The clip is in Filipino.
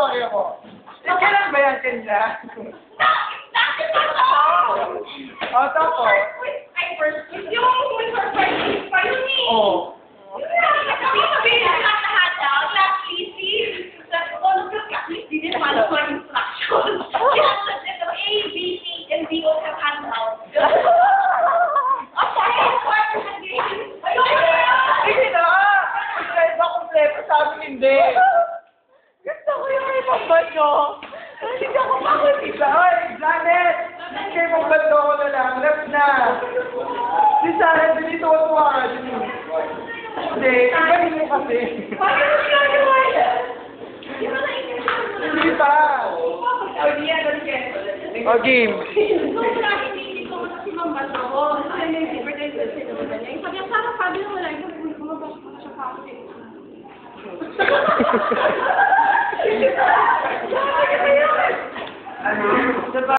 storya mo. Kailan ba yan, Kenya? O, tapos? Ay, first, yung surprise pa yun eh. Oo. Sabi na lahat daw, last easy. All of the classmates didn't follow my instructions. Ito, A, B, C, and D all have handouts. Sige na! Kompleto, kompleto. Sabi hindi. Gusto ko yung ibang bando. Hindi ako makikita. Oy, Janet! Kaya ibang bando ko na lang. Left na. Si Sarah, dito ko tuwa ka. Hindi, ibahin mo kasi. Bakit mo ginagawa yan? Di ba Hindi pa. O, game. Nung lagi hindi ko si Ma'am Bato ko, kasi may birthday sa sinubutan niya. Sabi niya, parang sabi na wala ito, bumabas ko na siya pa ako.